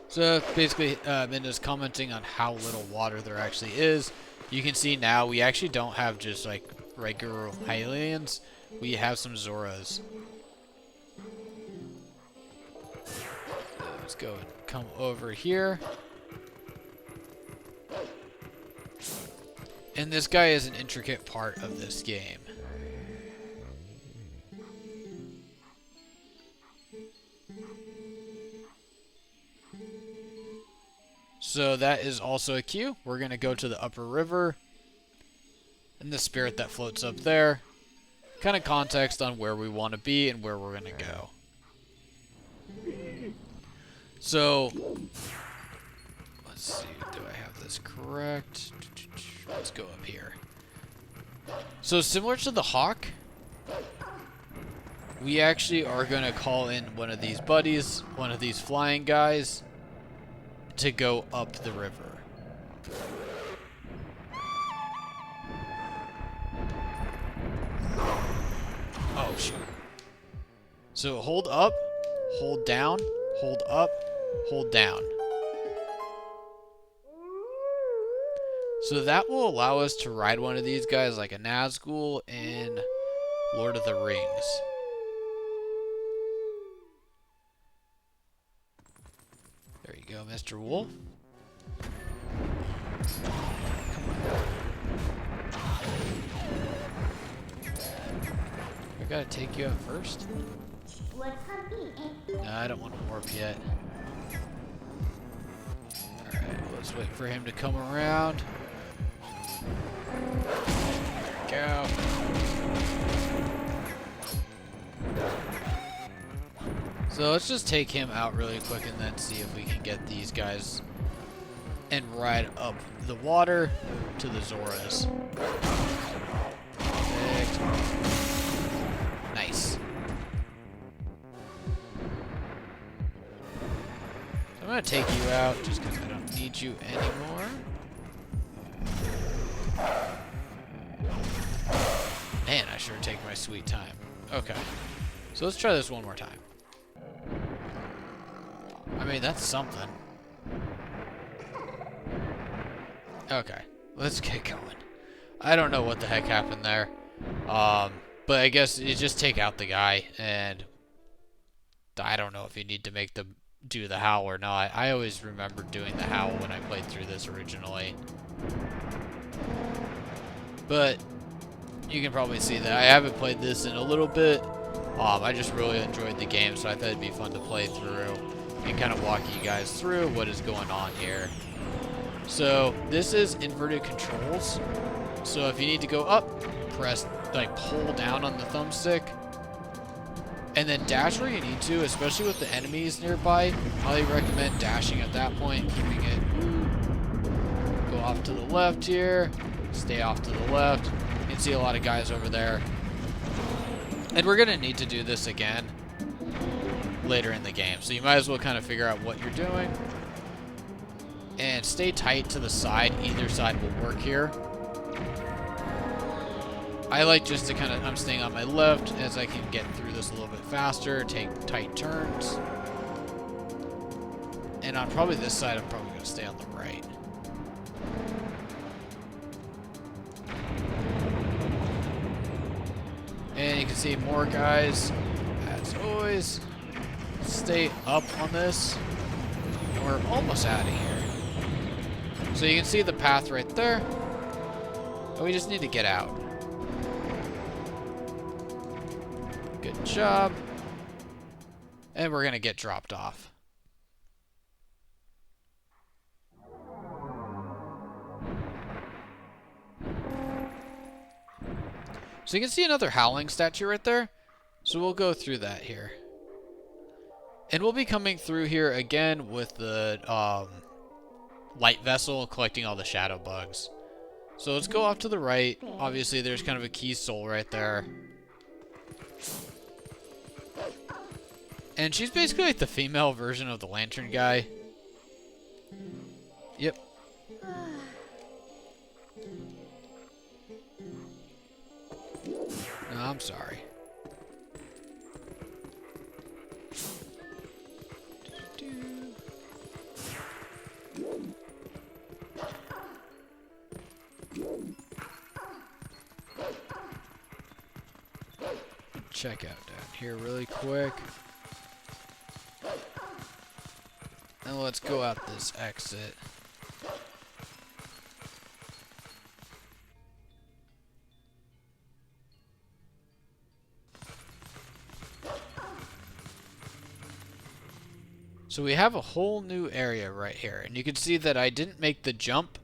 So basically, Midnas commenting on how little water there actually is. You can see now we actually don't have just like regular Hylians. We have some Zoras. Let's go and come over here. And this guy is an intricate part of this game. So that is also a cue. We're going to go to the upper river. And the spirit that floats up there. Kind of context on where we want to be and where we're going to go. So, let's see. Do I have this correct? Let's go up here. So similar to the hawk, we actually are going to call in one of these buddies, one of these flying guys, to go up the river. Oh, shoot. So hold up, hold down, hold up, hold down. So that will allow us to ride one of these guys like a Nazgul in Lord of the Rings. There you go, Mr. Wolf. I gotta take you out first. No, I don't want to warp yet. Alright, let's wait for him to come around. Go. So let's just take him out really quick and then see if we can get these guys and ride up the water to the Zoras. Perfect. Nice. So I'm going to take you out just because I don't need you anymore. Man, I sure take my sweet time. Okay. So let's try this one more time. I mean, that's something. Okay. Let's get going. I don't know what the heck happened there. But I guess you just take out the guy, and I don't know if you need to make them do the howl or not. I always remember doing the howl when I played through this originally. But you can probably see that I haven't played this in a little bit. I just really enjoyed the game, so I thought it'd be fun to play through and kind of walk you guys through what is going on here. So this is inverted controls. So if you need to go up, press, like, pull down on the thumbstick, and then dash where you need to, especially with the enemies nearby. Highly recommend dashing at that point, keeping it. Go off to the left here, stay off to the left. You can see a lot of guys over there. And we're going to need to do this again later in the game. So you might as well kind of figure out what you're doing. And stay tight to the side. Either side will work here. I like just to kind of, I'm staying on my left as I can get through this a little bit faster, take tight turns. And on probably this side, I'm probably going to stay on the right. And you can see more guys, as always. Stay up on this. And we're almost out of here. So you can see the path right there. And we just need to get out. Good job. And we're going to get dropped off. So you can see another howling statue right there. So we'll go through that here. And we'll be coming through here again with the light vessel, collecting all the shadow bugs. So let's go off to the right. Obviously, there's kind of a key soul right there. And she's basically like the female version of the lantern guy. Yep. No, I'm sorry. Check out down here really quick. And let's go out this exit. So we have a whole new area right here, and you can see that I didn't make the jump.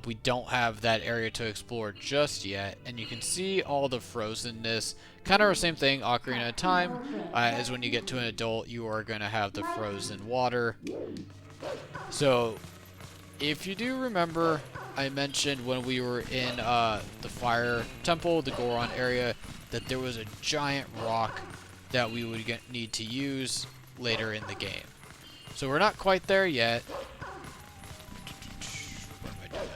We don't have that area to explore just yet, and you can see all the frozenness. Kind of the same thing, Ocarina of Time, as when you get to an adult, you are going to have the frozen water. So, if you do remember, I mentioned when we were in the Fire Temple, the Goron area, that there was a giant rock that we would need to use later in the game. So we're not quite there yet. What am I doing?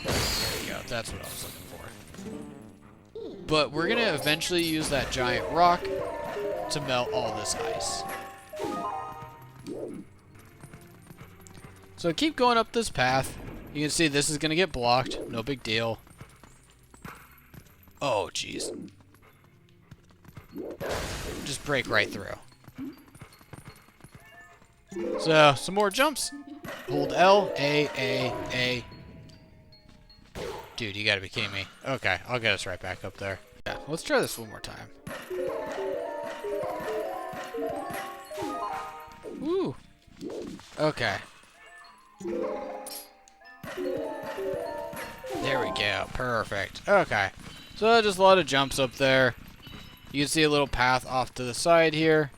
There you go. That's what I was looking for. But we're going to eventually use that giant rock to melt all this ice. So keep going up this path. You can see this is going to get blocked. No big deal. Oh, jeez. Just break right through. So, some more jumps. Hold L, A. Dude, you gotta be kidding me. Okay, I'll get us right back up there. Yeah, let's try this one more time. Woo. Okay. There we go. Perfect. Okay. So, just a lot of jumps up there. You can see a little path off to the side here,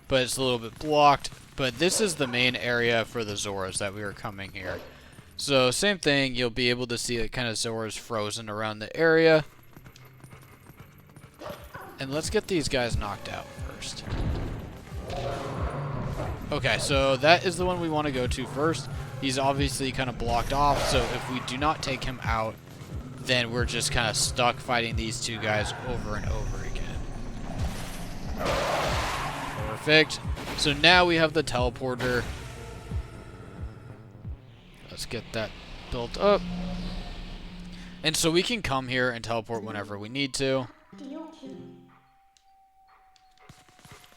but it's a little bit blocked. But this is the main area for the Zoras that we were coming here. So same thing, you'll be able to see kind of Zoras frozen around the area. And let's get these guys knocked out first. Okay, so that is the one we want to go to first. He's obviously kind of blocked off, so if we do not take him out, then we're just kind of stuck fighting these two guys over and over again. Perfect. So now we have the teleporter. Let's get that built up. And so we can come here and teleport whenever we need to.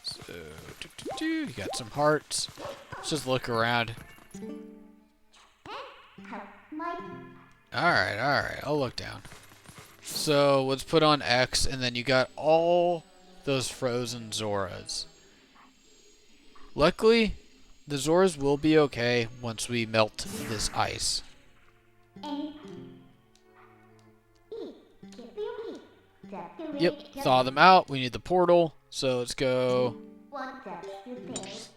So, you got some hearts. Let's just look around. Alright, I'll look down. So, let's put on X, and then you got all those frozen Zoras. Luckily, the Zoras will be okay once we melt this ice. Yep, thaw them out. We need the portal, so let's go. There's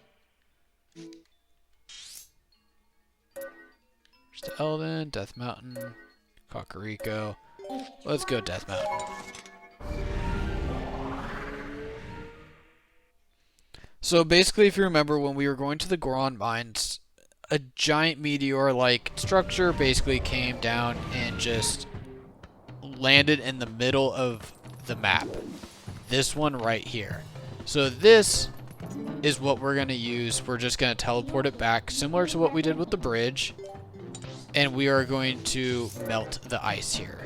the Elden, Death Mountain, Kakariko. Let's go Death Mountain. So basically, if you remember, when we were going to the Goron mines, a giant meteor-like structure basically came down and just landed in the middle of the map. This one right here. So this is what we're going to use. We're just going to teleport it back, similar to what we did with the bridge. And we are going to melt the ice here.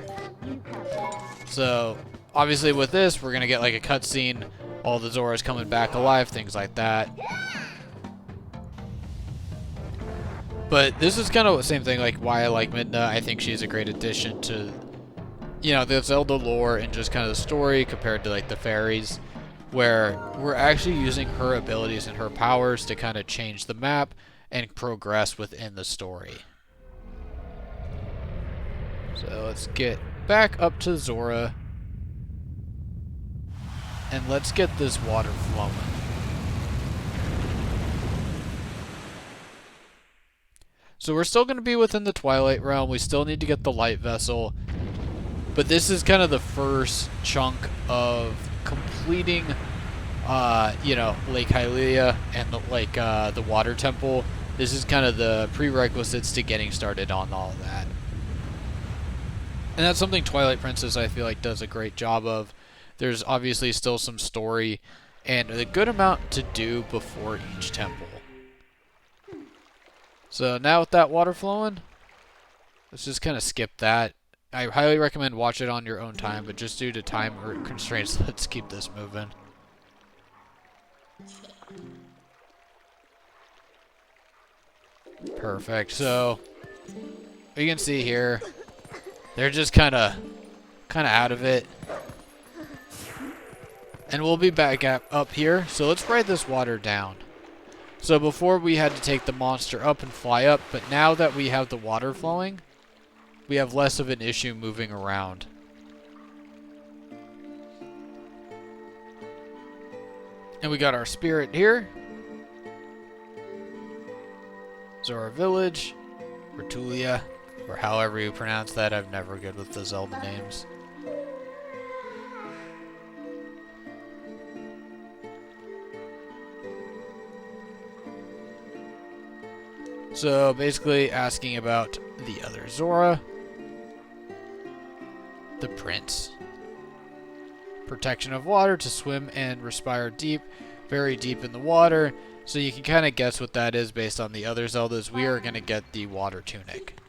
So, obviously with this, we're going to get like a cutscene. All the Zoras coming back alive, things like that. But this is kind of the same thing, like why I like Midna. I think she's a great addition to, you know, the Zelda lore and just kind of the story compared to like the fairies, where we're actually using her abilities and her powers to kind of change the map and progress within the story. So let's get back up to Zora. And let's get this water flowing. So we're still going to be within the Twilight realm. We still need to get the light vessel. But this is kind of the first chunk of completing, you know, Lake Hylia and the water temple. This is kind of the prerequisites to getting started on all of that. And that's something Twilight Princess, I feel like, does a great job of. There's obviously still some story and a good amount to do before each temple. So now with that water flowing, Let's just kind of skip that. I highly recommend watch it on your own time, but just due to time constraints, let's keep this moving. Perfect. So you can see here, they're just kind of out of it. And we'll be back up here. So let's ride this water down. So before we had to take the monster up and fly up, but now that we have the water flowing, we have less of an issue moving around. And we got our spirit here. Zora Village, Hylia, or however you pronounce that. I'm never good with the Zelda names. So basically asking about the other Zora. The Prince. Protection of water to swim and respire deep, very deep in the water. So you can kind of guess what that is based on the other Zeldas. We are going to get the water tunic.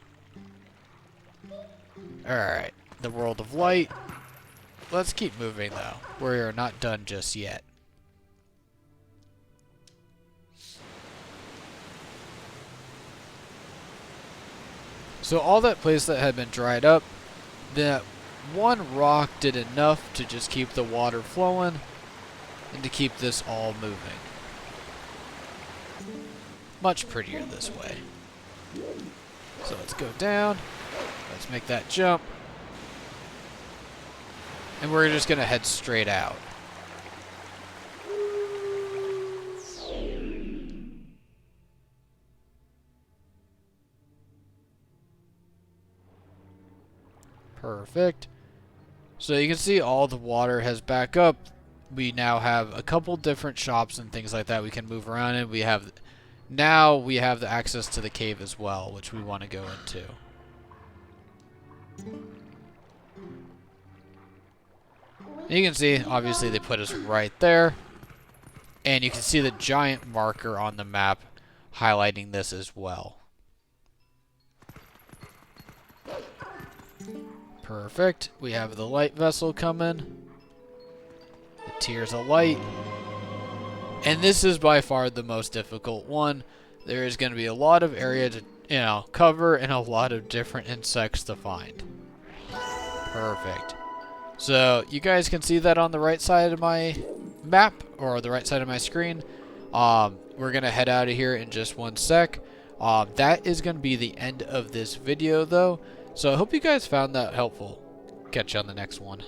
Alright, the World of Light. Let's keep moving though. We are not done just yet. So all that place that had been dried up, that one rock did enough to just keep the water flowing and to keep this all moving. Much prettier this way. So let's go down. Let's make that jump. And we're just going to head straight out. Perfect. So you can see all the water has back up. We now have a couple different shops and things like that we can move around in. Now we have the access to the cave as well, which we want to go into. And you can see, obviously they put us right there. And you can see the giant marker on the map highlighting this as well. Perfect. We have the light vessel coming. The Tears of Light. And this is by far the most difficult one. There is going to be a lot of area to, cover and a lot of different insects to find. Perfect. So you guys can see that on the right side of my map, or the right side of my screen. We're going to head out of here in just one sec. That is going to be the end of this video though. So I hope you guys found that helpful. Catch you on the next one.